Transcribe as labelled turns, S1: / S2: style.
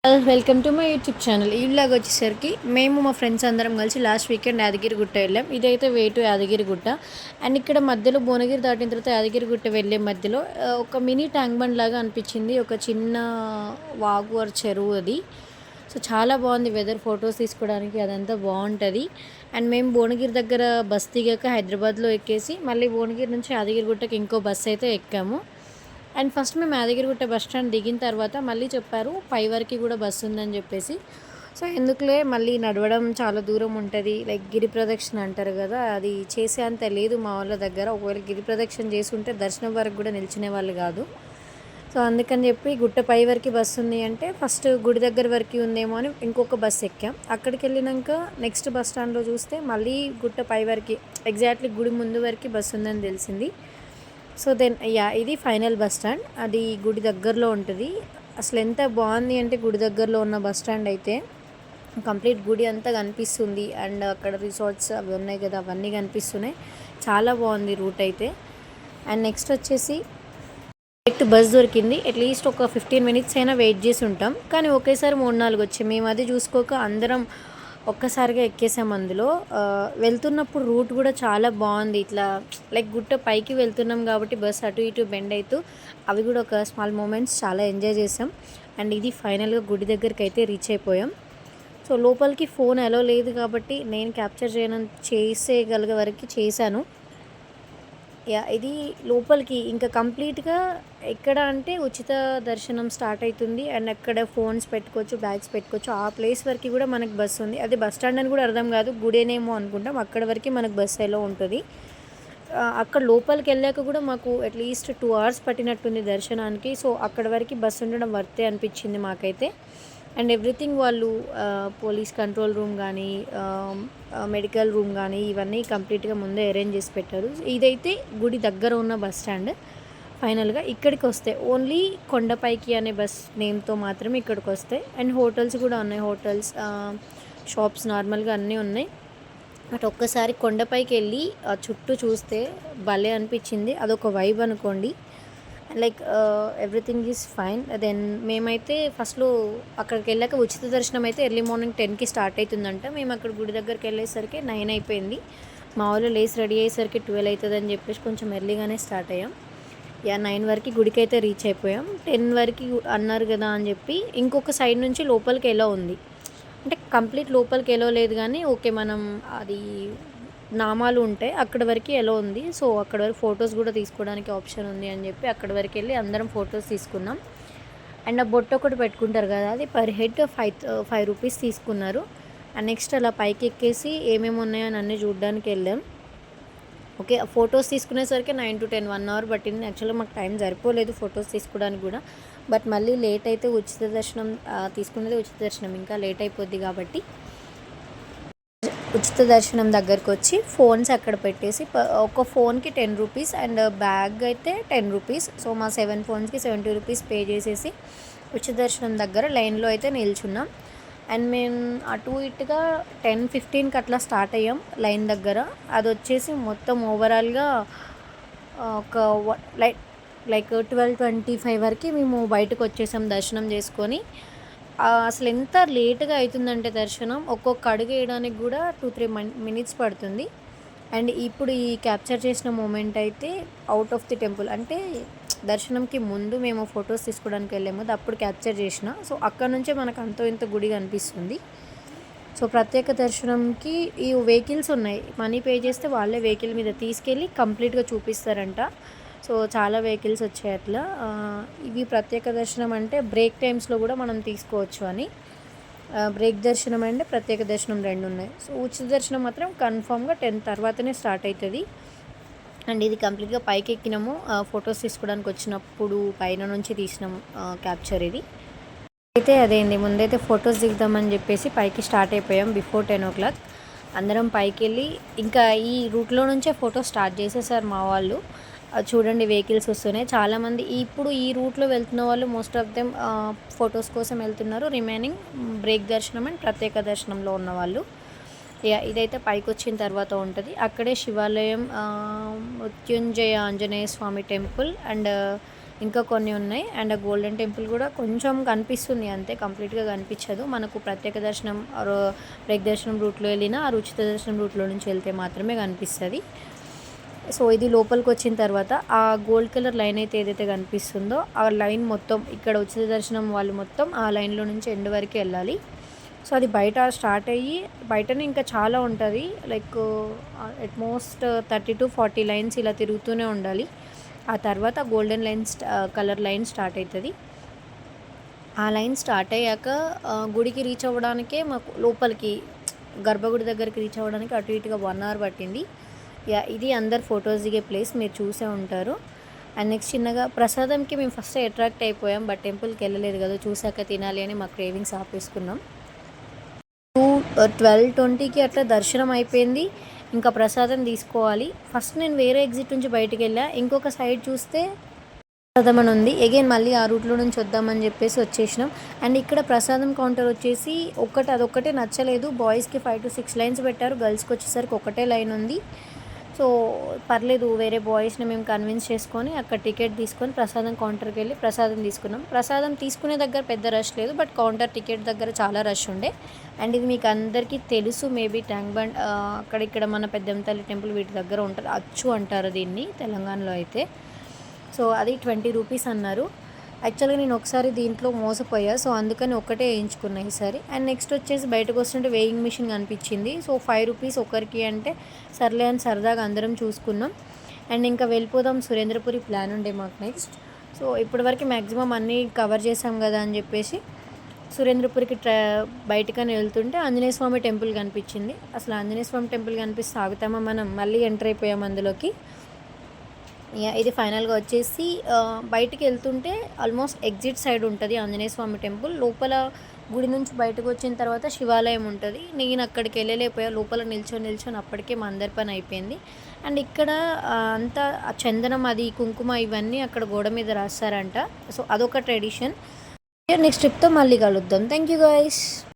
S1: Welcome to my YouTube channel. ఈ vlog వచ్చేసరికి మేము మా ఫ్రెండ్స్ అందరం కలిసి లాస్ట్ వీకెండ్ యాదగిరిగుట్ట వెళ్ళాం. ఇదైతే వే టు యాదగిరిగుట్ట. అండ్ ఇక్కడ మధ్యలో భువనగిరి దాటిన తర్వాత యాదగిరిగుట్ట వెళ్ళే మధ్యలో ఒక మినీ ట్యాంక్ బండ్ లాగా అనిపించింది. ఒక చిన్న వాగు ఆర్ చెరువు అది. సో చాలా బాగుంది వెదర్, ఫొటోస్ తీసుకోవడానికి అదంతా బాగుంటుంది. అండ్ మేము భువనగిరి దగ్గర బస్ దిగాక హైదరాబాద్లో ఎక్కేసి మళ్ళీ భువనగిరి నుంచి యాదగిరిగుట్టకి ఇంకో బస్ అయితే ఎక్కాము. అండ్ ఫస్ట్ మేము యాదగిరిగుట్ట బస్ స్టాండ్ దిగిన తర్వాత మళ్ళీ చెప్పారు 5 వరకు కూడా బస్సు ఉందని చెప్పేసి. సో ఎందుకులే మళ్ళీ నడవడం చాలా దూరం ఉంటుంది, లైక్ గిరి ప్రదక్షిణ అంటారు కదా, అది చేసే అంత లేదు మా వాళ్ళ దగ్గర. ఒకవేళ గిరి ప్రదక్షిణ చేసుంటే దర్శనం వరకు కూడా నిలిచిన వాళ్ళు కాదు. సో అందుకని చెప్పి గుట్ట పై వరకు బస్సు ఉంది అంటే ఫస్ట్ గుడి దగ్గర వరకు ఉందేమో అని ఇంకొక బస్సు ఎక్కాం. అక్కడికి వెళ్ళినాక నెక్స్ట్ బస్ స్టాండ్లో చూస్తే మళ్ళీ గుట్ట పై వరకు ఎగ్జాక్ట్లీ గుడి ముందు వరకు బస్సు ఉందని తెలిసింది. సో దెన్ ఇది ఫైనల్ బస్ స్టాండ్, అది గుడి దగ్గరలో ఉంటుంది. అసలు ఎంత బాగుంది అంటే గుడి దగ్గరలో ఉన్న బస్ స్టాండ్ అయితే కంప్లీట్ గుడి అంతా కనిపిస్తుంది. అండ్ అక్కడ రిసార్ట్స్ అవి ఉన్నాయి కదా, అవన్నీ కనిపిస్తున్నాయి. చాలా బాగుంది రూట్ అయితే. అండ్ నెక్స్ట్ వచ్చేసి డైరెక్ట్ బస్ దొరికింది. అట్లీస్ట్ ఒక 15 మినిట్స్ అయినా వెయిట్ చేసి ఉంటాం, కానీ ఒకేసారి 3-4 వచ్చాయి. మేము అది చూసుకోక అందరం ఒక్కసారిగా ఎక్కేసాం. అందులో వెళ్తున్నప్పుడు రూట్ కూడా చాలా బాగుంది. ఇట్లా లైక్ గుట్ట పైకి వెళ్తున్నాం కాబట్టి బస్ అటు ఇటు బెండ్ అవుతూ అవి కూడా ఒక స్మాల్ మూమెంట్స్ చాలా ఎంజాయ్ చేసాం. అండ్ ఇది ఫైనల్గా గుడి దగ్గరికి అయితే రీచ్ అయిపోయాం. సో లోపలికి ఫోన్ అలో లేదు కాబట్టి నేను క్యాప్చర్ చేసేయగలిగే వరకు చేశాను. ఇది లోపలికి ఇంకా కంప్లీట్గా ఎక్కడ అంటే ఉచిత దర్శనం స్టార్ట్ అవుతుంది. అండ్ అక్కడ ఫోన్స్ పెట్టుకోవచ్చు, బ్యాగ్స్ పెట్టుకోవచ్చు. ఆ ప్లేస్ వరకు కూడా మనకు బస్సు ఉంది. అది బస్ స్టాండ్ అని కూడా అర్థం కాదు, గుడేనేమో అనుకుంటాం. అక్కడ వరకు మనకు బస్సు ఎలా ఉంటుంది. అక్కడ లోపలికి వెళ్ళాక కూడా మాకు అట్లీస్ట్ 2 hours పట్టినట్టుంది దర్శనానికి. సో అక్కడ వరకు బస్సు ఉండడం వర్తే అనిపించింది మాకైతే. అండ్ ఎవ్రీథింగ్ వాళ్ళు పోలీస్ కంట్రోల్ రూమ్ కానీ మెడికల్ రూమ్ కానీ ఇవన్నీ కంప్లీట్గా ముందే అరేంజ్ చేసి పెట్టారు. ఇదైతే గుడి దగ్గర ఉన్న బస్ స్టాండ్. ఫైనల్గా ఇక్కడికి వస్తే ఓన్లీ కొండపైకి అనే బస్ నేమ్తో మాత్రమే ఇక్కడికి వస్తాయి. అండ్ హోటల్స్ కూడా ఉన్నాయి, హోటల్స్ షాప్స్ నార్మల్గా అన్నీ ఉన్నాయి. బట్ ఒక్కసారి కొండపైకి వెళ్ళి చుట్టూ చూస్తే భలే అనిపించింది. అదొక వైబ్ అనుకోండి. Like everything is fine. Then మేమైతే ఫస్ట్లో అక్కడికి వెళ్ళాక ఉచిత దర్శనం అయితే ఎర్లీ మార్నింగ్ 10కి స్టార్ట్ అవుతుందంట. మేము అక్కడ గుడి దగ్గరికి వెళ్ళేసరికి 9 అయిపోయింది. మా వాళ్ళు లేసి రెడీ అయ్యేసరికి 12 అవుతుంది అని చెప్పేసి కొంచెం ఎర్లీగానే స్టార్ట్ అయ్యాం. 9 వరకు గుడికి అయితే రీచ్ అయిపోయాం. 10 వరకు అన్నారు కదా అని చెప్పి ఇంకొక సైడ్ నుంచి లోపలికి ఎలా ఉంది అంటే కంప్లీట్ లోపలికి ఎలా లేదు, కానీ ఓకే మనం అది నామాలు ఉంటాయి అక్కడ వరకు ఎలా ఉంది. సో అక్కడ వరకు ఫొటోస్ కూడా తీసుకోవడానికి ఆప్షన్ ఉంది అని చెప్పి అక్కడ వరకు వెళ్ళి అందరం ఫొటోస్ తీసుకున్నాం. అండ్ ఆ బొట్టు ఒకటి పెట్టుకుంటారు కదా, అది పర్ హెడ్ 5 రూపీస్ తీసుకున్నారు. అండ్ నెక్స్ట్ అలా పైకి ఎక్కేసి ఏమేమి ఉన్నాయో అని అన్నీ చూడడానికి వెళ్ళాం. ఓకే, ఫొటోస్ తీసుకునేసరికి 9 to 10 1 hour పట్టింది. యాక్చువల్గా మాకు టైం సరిపోలేదు ఫొటోస్ తీసుకోవడానికి కూడా. బట్ మళ్ళీ లేట్ అయితే ఉచిత దర్శనం తీసుకునేది ఉచిత దర్శనం ఇంకా లేట్ అయిపోద్ది కాబట్టి ఉచిత దర్శనం దగ్గరకు వచ్చి ఫోన్స్ అక్కడ పెట్టేసి ఒక ఫోన్కి 10 రూపీస్ అండ్ బ్యాగ్ అయితే 10 రూపీస్. సో మా 7 ఫోన్స్కి 70 రూపీస్ పే చేసేసి ఉచిత దర్శనం దగ్గర లైన్లో అయితే నిల్చున్నాం. అండ్ మేము అటు ఇటుగా 10-15కి అట్లా స్టార్ట్ అయ్యాం లైన్ దగ్గర. అది వచ్చేసి మొత్తం ఓవరాల్గా ఒక లైక్ 12-25 వరకు మేము బయటకు వచ్చేసాం దర్శనం చేసుకొని. అసలు ఎంత లేట్గా అవుతుందంటే దర్శనం ఒక్కొక్క అడుగు వేయడానికి కూడా 2-3 minutes పడుతుంది. అండ్ ఇప్పుడు ఈ క్యాప్చర్ చేసిన మూమెంట్ అయితే అవుట్ ఆఫ్ ది టెంపుల్ అంటే దర్శనంకి ముందు మేము ఫొటోస్ తీసుకోవడానికి వెళ్ళాము, అప్పుడు క్యాప్చర్ చేసిన. సో అక్కడ నుంచే మనకు అంతో ఇంత గుడి కనిపిస్తుంది. సో ప్రత్యేక దర్శనంకి ఈ వెహికల్స్ ఉన్నాయి, మనీ పే చేస్తే వాళ్ళే వెహికల్ మీద తీసుకెళ్ళి కంప్లీట్గా చూపిస్తారంట. సో చాలా వెహికల్స్ వచ్చాయి అట్లా. ఇవి ప్రత్యేక దర్శనం అంటే బ్రేక్ టైమ్స్లో కూడా మనం తీసుకోవచ్చు అని. బ్రేక్ దర్శనం అంటే ప్రత్యేక దర్శనం 2 ఉన్నాయి. సో ఉచిత దర్శనం మాత్రం కన్ఫామ్గా 10 తర్వాతనే స్టార్ట్ అవుతుంది. అండ్ ఇది కంప్లీట్గా పైకి ఎక్కినాము, ఫొటోస్ తీసుకోవడానికి వచ్చినప్పుడు పైన నుంచి తీసినాము క్యాప్చర్. ఇది అయితే అదేంది ముందైతే ఫొటోస్ దిగుదామని చెప్పేసి పైకి స్టార్ట్ అయిపోయాం బిఫోర్ 10 o'clock. అందరం పైకి వెళ్ళి ఇంకా ఈ రూట్లో నుంచే ఫొటోస్ స్టార్ట్ చేసేసారు మా వాళ్ళు. చూడండి వెహికల్స్ వస్తున్నాయి చాలామంది. ఇప్పుడు ఈ రూట్లో వెళ్తున్న వాళ్ళు మోస్ట్ ఆఫ్ దెమ్ ఫొటోస్ కోసం వెళ్తున్నారు. రిమైనింగ్ బ్రేక్ దర్శనం అండ్ ప్రత్యేక దర్శనంలో ఉన్నవాళ్ళు. ఇదైతే పైకి వచ్చిన తర్వాత ఉంటుంది. అక్కడే శివాలయం, మృత్యుంజయ ఆంజనేయ స్వామి టెంపుల్ అండ్ ఇంకా కొన్ని ఉన్నాయి. అండ్ ఆ గోల్డెన్ టెంపుల్ కూడా కొంచెం కనిపిస్తుంది అంతే, కంప్లీట్గా కనిపించదు. మనకు ప్రత్యేక దర్శనం బ్రేక్ దర్శనం రూట్లో వెళ్ళినా ఆ ఉచిత దర్శనం రూట్లో నుంచి వెళ్తే మాత్రమే కనిపిస్తుంది. సో ఇది లోపలికి వచ్చిన తర్వాత ఆ గోల్డ్ కలర్ లైన్ అయితే ఏదైతే కనిపిస్తుందో ఆ లైన్ మొత్తం ఇక్కడ ఉచిత దర్శనం వాళ్ళు మొత్తం ఆ లైన్లో నుంచి ఎండ్ వరకు వెళ్ళాలి. సో అది బయట స్టార్ట్ అయ్యి బయటనే ఇంకా చాలా ఉంటుంది, లైక్ అట్మోస్ట్ 30 to 40 లైన్స్ ఇలా తిరుగుతూనే ఉండాలి. ఆ తర్వాత గోల్డెన్ కలర్ లైన్ స్టార్ట్ అవుతుంది. ఆ లైన్ స్టార్ట్ అయ్యాక గుడికి రీచ్ అవ్వడానికే మాకు లోపలికి గర్భగుడి దగ్గరికి రీచ్ అవ్వడానికి అటు ఇటుగా 1 hour పట్టింది. ఇది అందరు ఫొటోస్ దిగే ప్లేస్, మీరు చూసే ఉంటారు. అండ్ నెక్స్ట్ చిన్నగా ప్రసాదంకి మేము ఫస్ట్ అట్రాక్ట్ అయిపోయాం, బట్ టెంపుల్కి వెళ్ళలేదు కదా, చూసాక తినాలి అని మా క్రేవింగ్స్ ఆపేసుకున్నాం. 12:20కి అట్లా దర్శనం అయిపోయింది. ఇంకా ప్రసాదం తీసుకోవాలి. ఫస్ట్ నేను వేరే ఎగ్జిట్ నుంచి బయటికి వెళ్ళా, ఇంకొక సైడ్ చూస్తే ప్రసాదం అని ఉంది. అగైన్ మళ్ళీ ఆ రూట్లో నుంచి వద్దామని చెప్పేసి వచ్చేసినాం. అండ్ ఇక్కడ ప్రసాదం కౌంటర్ వచ్చేసి అదొక్కటే నచ్చలేదు. బాయ్స్కి 5 to 6 లైన్స్ పెట్టారు, గర్ల్స్కి వచ్చేసరికి ఒకటే లైన్ ఉంది. సో పర్లేదు, వేరే బాయ్స్ని మేము కన్విన్స్ చేసుకొని అక్కడ టికెట్ తీసుకొని ప్రసాదం కౌంటర్కి వెళ్ళి ప్రసాదం తీసుకున్నాం. ప్రసాదం తీసుకునే దగ్గర పెద్ద రష్ లేదు, బట్ కౌంటర్ టికెట్ దగ్గర చాలా రష్ ఉండే. అండ్ ఇది మీకు అందరికీ తెలుసు మేబీ, ట్యాంక్ బండ్ ఇక్కడ మన పెద్దమ్మ తల్లి టెంపుల్ వీటి దగ్గర ఉంటుంది, అచ్చు అంటారు దీన్ని తెలంగాణలో అయితే. సో అది 20 రూపీస్ అన్నారు. యాక్చువల్గా నేను ఒకసారి దీంట్లో మోసపోయా, సో అందుకని ఒక్కటే వేయించుకున్నా ఈసారి. అండ్ నెక్స్ట్ వచ్చేసి బయటకు వస్తుంటే వేయింగ్ మిషన్ కనిపించింది. సో 5 రూపీస్ ఒకరికి అంటే సర్లే అని సరదాగా అందరం చూసుకున్నాం. అండ్ ఇంకా వెళ్ళిపోదాం, సురేంద్రపురి ప్లాన్ ఉండే మాకు నెక్స్ట్. సో ఇప్పటివరకు మ్యాక్సిమం అన్నీ కవర్ చేసాం కదా అని చెప్పేసి సురేంద్రపురికి బయటకని వెళ్తుంటే ఆంజనేయ స్వామి టెంపుల్ కనిపించింది. అసలు ఆంజనేయ స్వామి టెంపుల్ కనిపిస్తే ఆగుతామా మనం, మళ్ళీ ఎంటర్ అయిపోయాం అందులోకి. ఇది ఫైనల్గా వచ్చేసి బయటికి వెళ్తుంటే ఆల్మోస్ట్ ఎగ్జిట్ సైడ్ ఉంటుంది ఆంజనేయ స్వామి టెంపుల్. లోపల గుడి నుంచి బయటకు వచ్చిన తర్వాత శివాలయం ఉంటుంది. నేను అక్కడికి వెళ్ళలేకపోయా, లోపల నిల్చొని అప్పటికే మా అందరి పని అయిపోయింది. అండ్ ఇక్కడ అంతా చందనం అది కుంకుమ ఇవన్నీ అక్కడ గోడ మీద రాస్తారంట. సో అదొక ట్రెడిషన్. నెక్స్ట్ ట్రిప్తో మళ్ళీ కలుద్దాం. Thank you guys.